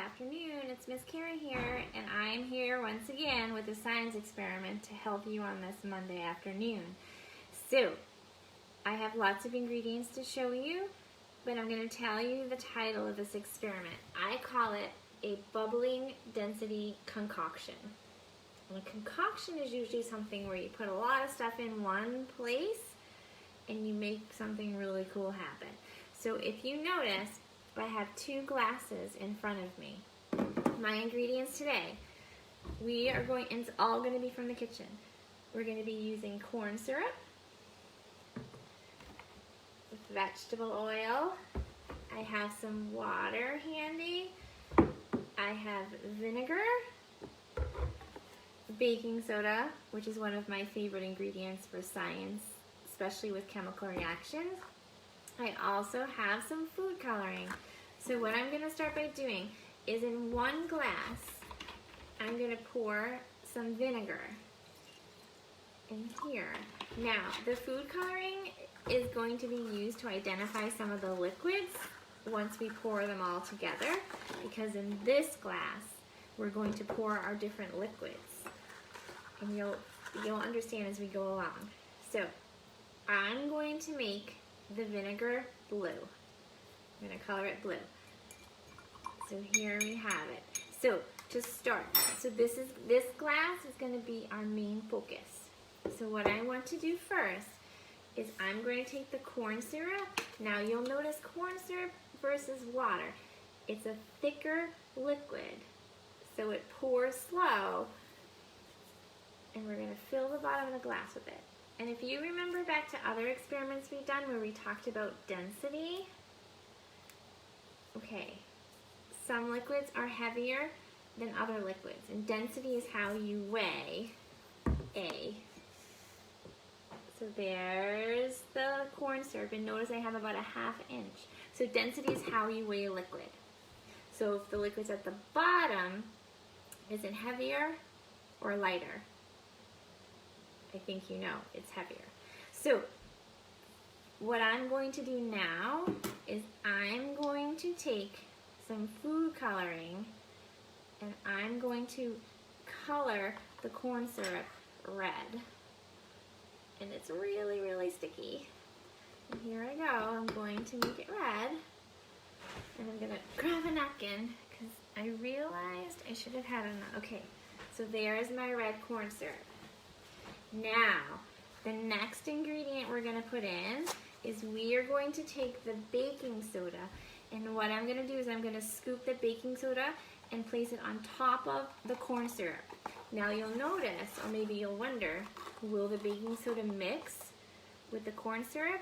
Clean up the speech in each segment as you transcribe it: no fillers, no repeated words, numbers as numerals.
afternoon. It's Miss Karen here, and I'm here once again with a science experiment to help you on this Monday afternoon. So, I have lots of ingredients to show you, but I'm going to tell you the title of this experiment. I call it a bubbling density concoction. And a concoction is usually something where you put a lot of stuff in one place and you make something really cool happen. So if you notice, I have two glasses in front of me. My ingredients today, and it's all going to be from the kitchen. We're going to be using corn syrup, vegetable oil, I have some water handy, I have vinegar, baking soda, which is one of my favorite ingredients for science, especially with chemical reactions. I also have some food coloring. So what I'm going to start by doing is in one glass, I'm going to pour some vinegar in here. Now, the food coloring is going to be used to identify some of the liquids once we pour them all together, because in this glass, we're going to pour our different liquids. And you'll understand as we go along. So, I'm going to make the vinegar blue. I'm going to color it blue. So here we have it. So to start, this glass is going to be our main focus. So what I want to do first is I'm going to take the corn syrup. Now you'll notice corn syrup versus water. It's a thicker liquid, so it pours slow, and we're going to fill the bottom of the glass with it. And if you remember back to other experiments we've done where we talked about density, okay, some liquids are heavier than other liquids, and density is how you weigh A. So there's the corn syrup, and notice I have about a ½ inch. So density is how you weigh a liquid. So if the liquid's at the bottom, is it heavier or lighter? I think you know it's heavier. So what I'm going to do now is I'm going to take some food coloring and I'm going to color the corn syrup red. And it's really, really sticky. And here I go, I'm going to make it red. And I'm gonna grab a napkin because I realized I should have had enough. Okay, so there's my red corn syrup. Now, the next ingredient we're going to put in is we are going to take the baking soda, and what I'm going to do is I'm going to scoop the baking soda and place it on top of the corn syrup. Now you'll notice, or maybe you'll wonder, will the baking soda mix with the corn syrup?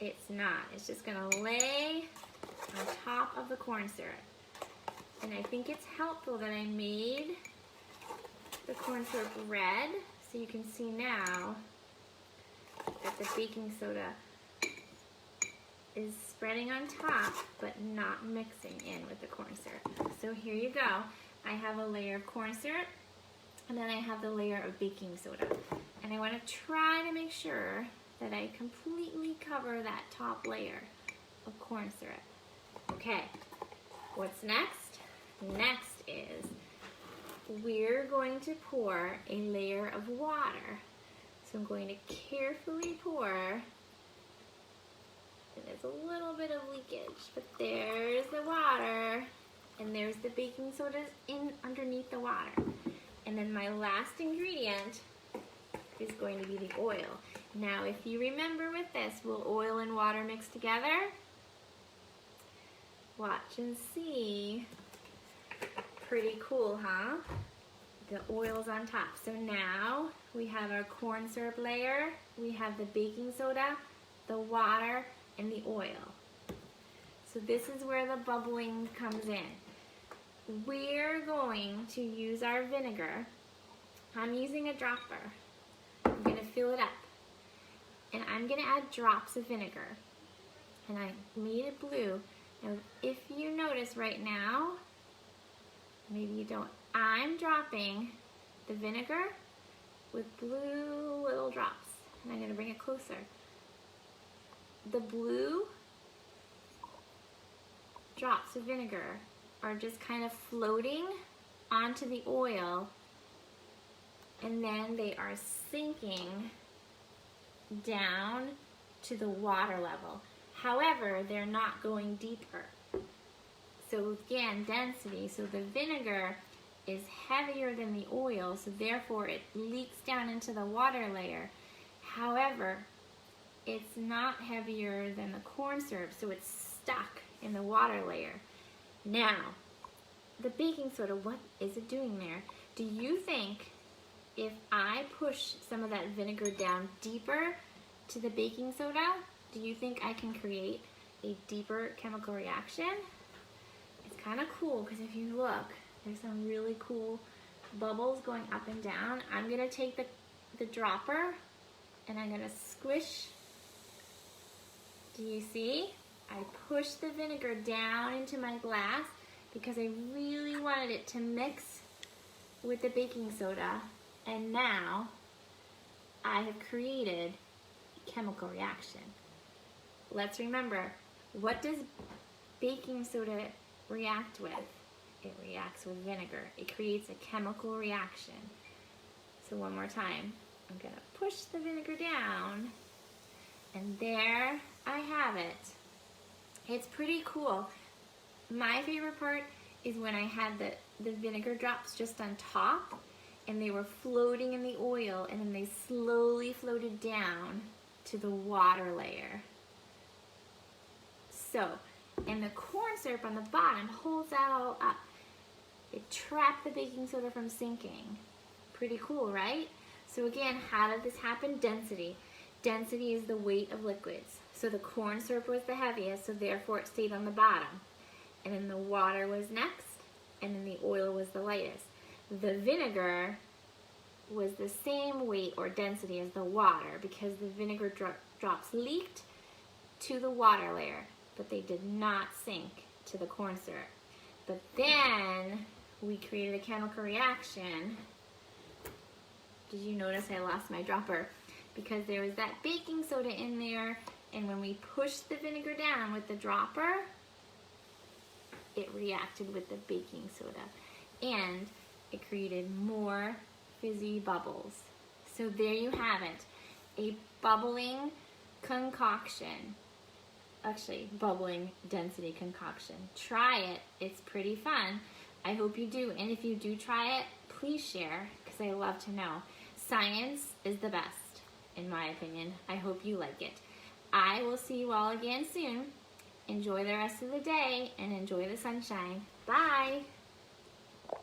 It's not. It's just going to lay on top of the corn syrup. And I think it's helpful that I made the corn syrup red, so you can see now that the baking soda is spreading on top, but not mixing in with the corn syrup. So here you go. I have a layer of corn syrup, and then I have the layer of baking soda. And I want to try to make sure that I completely cover that top layer of corn syrup. Okay, what's next? Next is we're going to pour a layer of water. So I'm going to carefully pour, and there's a little bit of leakage, but there's the water, and there's the baking soda underneath the water. And then my last ingredient is going to be the oil. Now if you remember with this, will oil and water mix together? Watch and see. Pretty cool, huh? The oil's on top. So now we have our corn syrup layer, we have the baking soda, the water, and the oil. So this is where the bubbling comes in. We're going to use our vinegar. I'm using a dropper. I'm going to fill it up. And I'm going to add drops of vinegar. And I made it blue. Now if you notice right now, maybe you don't, I'm dropping the vinegar with blue little drops. And I'm going to bring it closer. The blue drops of vinegar are just kind of floating onto the oil, and then they are sinking down to the water level. However, they're not going deeper. So again, density, so the vinegar is heavier than the oil, so therefore it leaks down into the water layer. However, it's not heavier than the corn syrup, so it's stuck in the water layer. Now, the baking soda, what is it doing there? Do you think if I push some of that vinegar down deeper to the baking soda, do you think I can create a deeper chemical reaction? It's kind of cool because if you look, there's some really cool bubbles going up and down. I'm gonna take the dropper and I'm gonna squish. Do you see? I pushed the vinegar down into my glass because I really wanted it to mix with the baking soda, and now I have created a chemical reaction. Let's remember, what does baking soda react with? It reacts with vinegar. It creates a chemical reaction. So one more time, I'm gonna push the vinegar down, and there I have it. It's pretty cool. My favorite part is when I had the vinegar drops just on top, and they were floating in the oil, and then they slowly floated down to the water layer. So, and the corn syrup on the bottom holds that all up. It trapped the baking soda from sinking. Pretty cool, right? So again, how did this happen? Density. Density is the weight of liquids. So the corn syrup was the heaviest, so therefore it stayed on the bottom. And then the water was next, and then the oil was the lightest. The vinegar was the same weight or density as the water because the vinegar drops leaked to the water layer, but they did not sink to the corn syrup. But then we created a chemical reaction. Did you notice I lost my dropper? Because there was that baking soda in there, and when we pushed the vinegar down with the dropper, it reacted with the baking soda, and it created more fizzy bubbles. So there you have it, a bubbling concoction. Actually, bubbling density concoction. Try it, it's pretty fun. I hope you do, and if you do try it, please share, because I love to know. Science is the best, in my opinion. I hope you like it. I will see you all again soon. Enjoy the rest of the day and enjoy the sunshine. Bye.